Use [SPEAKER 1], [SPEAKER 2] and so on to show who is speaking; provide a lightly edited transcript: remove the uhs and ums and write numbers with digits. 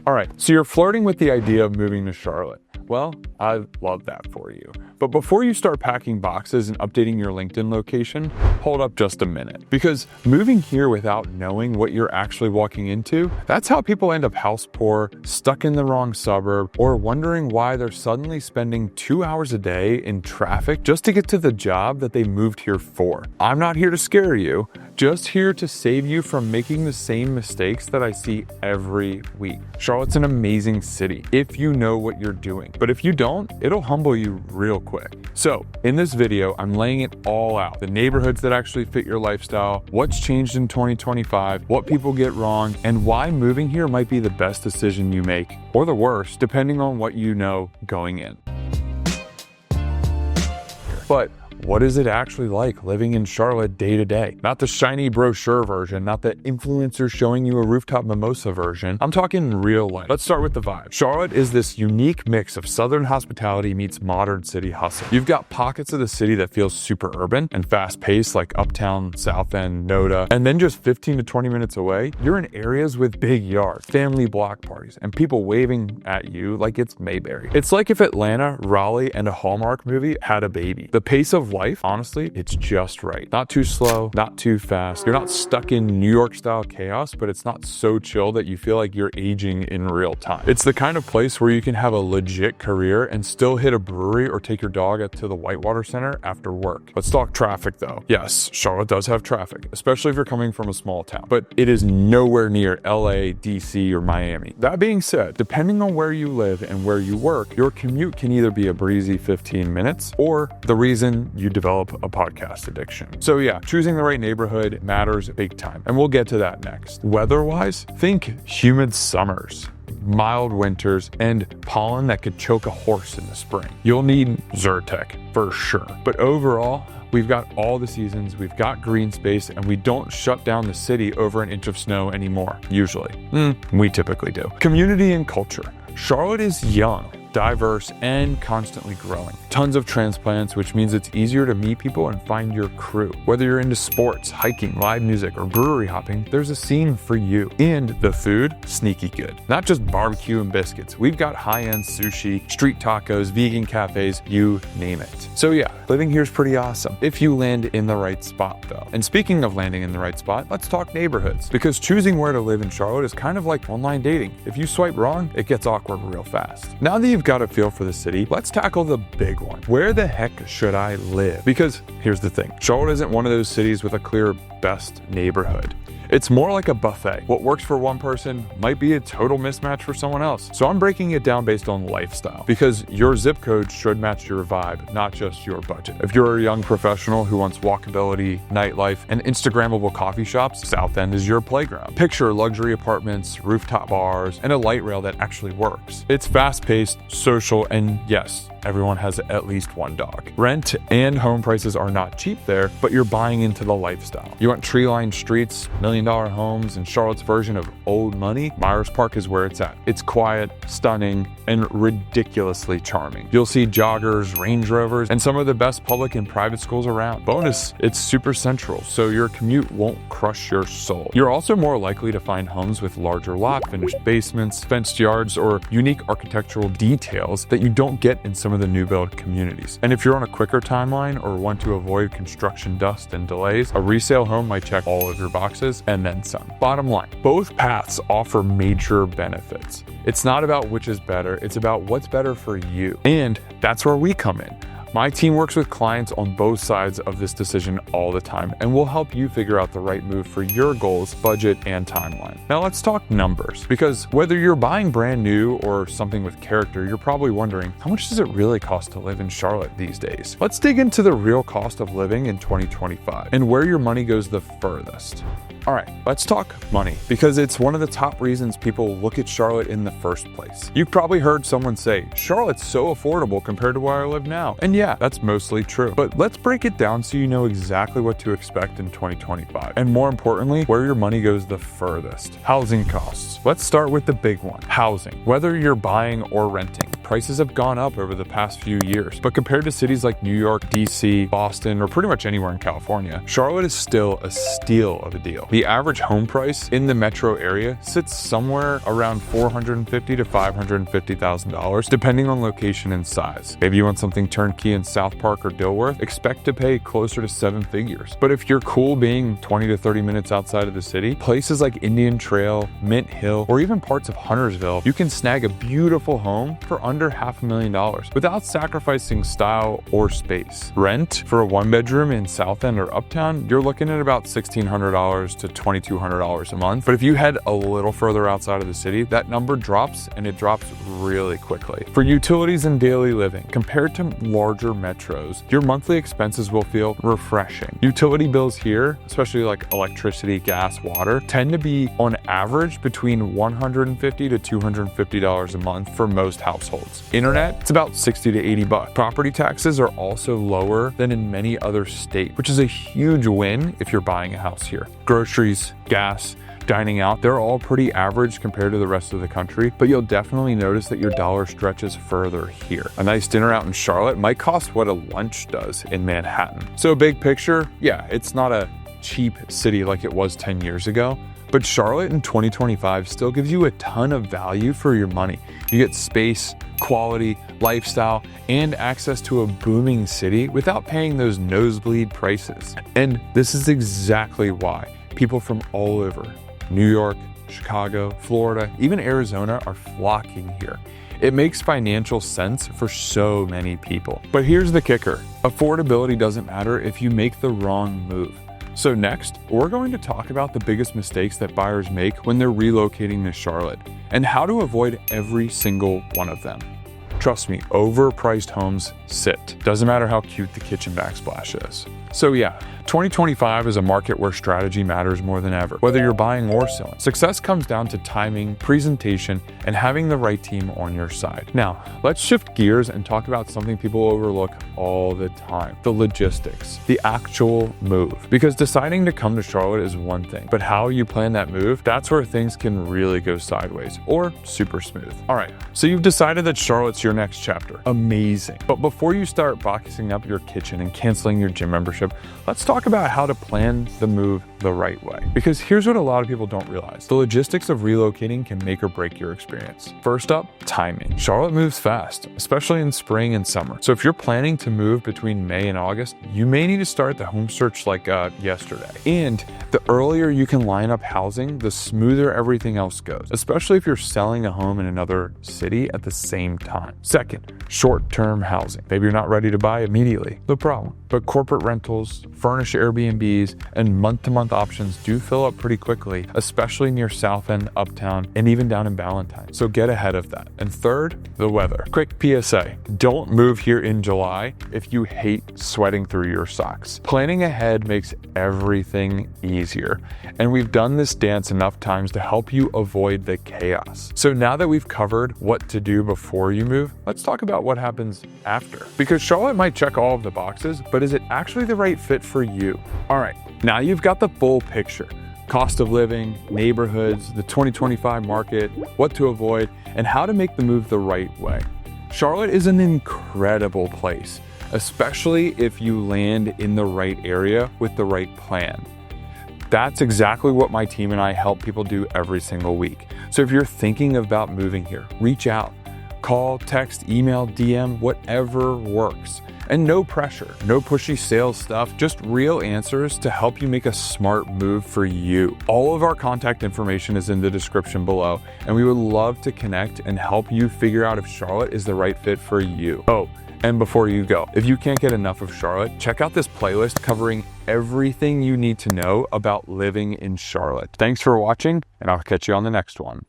[SPEAKER 1] All right, so you're flirting with the idea of moving to Charlotte. Well, I love that for you. But before you start packing boxes and updating your LinkedIn location, hold up just a minute. Because moving here without knowing what you're actually walking into, that's how people end up house poor, stuck in the wrong suburb, or wondering why they're suddenly spending 2 hours a day in traffic just to get to the job that they moved here for. I'm not here to scare you, just here to save you from making the same mistakes that I see every week. Charlotte's an amazing city if you know what you're doing. But if you don't, it'll humble you real quick. So in this video, I'm laying it all out. The neighborhoods that actually fit your lifestyle, what's changed in 2025, what people get wrong, and why moving here might be the best decision you make, or the worst, depending on what you know going in. But what is it actually like living in Charlotte day to day? Not the shiny brochure version, not the influencer showing you a rooftop mimosa version. I'm talking real life. Let's start with the vibe. Charlotte is this unique mix of southern hospitality meets modern city hustle. You've got pockets of the city that feels super urban and fast paced, like Uptown, South End, Noda, and then just 15 to 20 minutes away, you're in areas with big yards, family block parties, and people waving at you like it's Mayberry. It's like if Atlanta, Raleigh, and a Hallmark movie had a baby. The pace of life, honestly, it's just right. Not too slow, not too fast. You're not stuck in New York style chaos, but it's not so chill that you feel like you're aging in real time. It's the kind of place where you can have a legit career and still hit a brewery or take your dog to the Whitewater Center after work. Let's talk traffic though. Yes, Charlotte does have traffic, especially if you're coming from a small town, but it is nowhere near LA, DC, or Miami. That being said, depending on where you live and where you work, your commute can either be a breezy 15 minutes or the reason you develop a podcast addiction. So yeah, choosing the right neighborhood matters big time, and we'll get to that next. Weather-wise, think humid summers, mild winters, and pollen that could choke a horse in the spring. You'll need Zyrtec for sure. But overall, we've got all the seasons, we've got green space, and we don't shut down the city over an inch of snow anymore, usually. We typically do. Community and culture. Charlotte is young, diverse, and constantly growing. Tons of transplants, which means it's easier to meet people and find your crew. Whether you're into sports, hiking, live music, or brewery hopping, there's a scene for you. And the food, sneaky good. Not just barbecue and biscuits. We've got high-end sushi, street tacos, vegan cafes, you name it. So yeah, living here is pretty awesome if you land in the right spot though. And speaking of landing in the right spot, let's talk neighborhoods. Because choosing where to live in Charlotte is kind of like online dating. If you swipe wrong, it gets awkward real fast. Now that you've got a feel for the city, let's tackle the big one. Where the heck should I live? Because here's the thing, Charlotte isn't one of those cities with a clear best neighborhood. It's more like a buffet. What works for one person might be a total mismatch for someone else. So I'm breaking it down based on lifestyle, because your zip code should match your vibe, not just your budget. If you're a young professional who wants walkability, nightlife, and Instagrammable coffee shops, South End is your playground. Picture luxury apartments, rooftop bars, and a light rail that actually works. It's fast-paced, social, and yes, everyone has at least one dog. Rent and home prices are not cheap there, but you're buying into the lifestyle. You want tree-lined streets, million-dollar homes, and Charlotte's version of old money? Myers Park is where it's at. It's quiet, stunning, and ridiculously charming. You'll see joggers, Range Rovers, and some of the best public and private schools around. Bonus, it's super central, so your commute won't crush your soul. You're also more likely to find homes with larger lots, finished basements, fenced yards, or unique architectural details that you don't get in some of the new build communities. And if you're on a quicker timeline or want to avoid construction dust and delays, a resale home might check all of your boxes and then some. Bottom line, both paths offer major benefits. It's not about which is better, it's about what's better for you. And that's where we come in. My team works with clients on both sides of this decision all the time, and we'll help you figure out the right move for your goals, budget, and timeline. Now let's talk numbers, because whether you're buying brand new or something with character, you're probably wondering, how much does it really cost to live in Charlotte these days? Let's dig into the real cost of living in 2025 and where your money goes the furthest. All right, let's talk money, because it's one of the top reasons people look at Charlotte in the first place. You've probably heard someone say, Charlotte's so affordable compared to where I live now. And yeah, that's mostly true. But let's break it down so you know exactly what to expect in 2025. And more importantly, where your money goes the furthest. Housing costs. Let's start with the big one, housing. Whether you're buying or renting, prices have gone up over the past few years. But compared to cities like New York, DC, Boston, or pretty much anywhere in California, Charlotte is still a steal of a deal. The average home price in the metro area sits somewhere around $450,000 to $550,000, depending on location and size. Maybe you want something turnkey in South Park or Dilworth, expect to pay closer to 7 figures. But if you're cool being 20 to 30 minutes outside of the city, places like Indian Trail, Mint Hill, or even parts of Huntersville, you can snag a beautiful home for under $500,000 without sacrificing style or space. Rent for a one-bedroom in South End or Uptown, you're looking at about $1,600 to $2,200 a month. But if you head a little further outside of the city, that number drops, and it drops really quickly. For utilities and daily living, compared to larger metros, your monthly expenses will feel refreshing. Utility bills here, especially like electricity, gas, water, tend to be on average between $150 to $250 a month for most households. Internet, it's about $60 to $80. Property taxes are also lower than in many other states, which is a huge win if you're buying a house here. Groceries, gas, dining out, they're all pretty average compared to the rest of the country, but you'll definitely notice that your dollar stretches further here. A nice dinner out in Charlotte might cost what a lunch does in Manhattan. So big picture, yeah, it's not a cheap city like it was 10 years ago, but Charlotte in 2025 still gives you a ton of value for your money. You get space, quality, lifestyle, and access to a booming city without paying those nosebleed prices. And this is exactly why people from all over, New York, Chicago, Florida, even Arizona, are flocking here. It makes financial sense for so many people. But here's the kicker. Affordability doesn't matter if you make the wrong move. So next, we're going to talk about the biggest mistakes that buyers make when they're relocating to Charlotte and how to avoid every single one of them. Trust me, overpriced homes sit. Doesn't matter how cute the kitchen backsplash is. So yeah, 2025 is a market where strategy matters more than ever, whether you're buying or selling. Success comes down to timing, presentation, and having the right team on your side. Now, let's shift gears and talk about something people overlook all the time: the logistics, the actual move. Because deciding to come to Charlotte is one thing, but how you plan that move, that's where things can really go sideways or super smooth. All right, so you've decided that Charlotte's your next chapter. Amazing. But before you start boxing up your kitchen and canceling your gym membership, let's talk about how to plan the move the right way. Because here's what a lot of people don't realize. The logistics of relocating can make or break your experience. First up, timing. Charlotte moves fast, especially in spring and summer. So if you're planning to move between May and August, you may need to start the home search like yesterday. And the earlier you can line up housing, the smoother everything else goes, especially if you're selling a home in another city at the same time. Second, short-term housing. Maybe you're not ready to buy immediately. No problem. But corporate rentals, furnished Airbnbs, and month-to-month options do fill up pretty quickly, especially near South End, Uptown, and even down in Ballantyne. So get ahead of that. And third, the weather. Quick PSA, don't move here in July if you hate sweating through your socks. Planning ahead makes everything easier. And we've done this dance enough times to help you avoid the chaos. So now that we've covered what to do before you move, let's talk about what happens after. Because Charlotte might check all of the boxes, but is it actually the right fit for you? All right, now you've got the full picture. Cost of living, neighborhoods, the 2025 market, what to avoid, and how to make the move the right way. Charlotte is an incredible place, especially if you land in the right area with the right plan. That's exactly what my team and I help people do every single week. So if you're thinking about moving here, reach out. Call, text, email, DM, whatever works. And no pressure, no pushy sales stuff, just real answers to help you make a smart move for you. All of our contact information is in the description below, and we would love to connect and help you figure out if Charlotte is the right fit for you. Oh, and before you go, if you can't get enough of Charlotte, check out this playlist covering everything you need to know about living in Charlotte. Thanks for watching, and I'll catch you on the next one.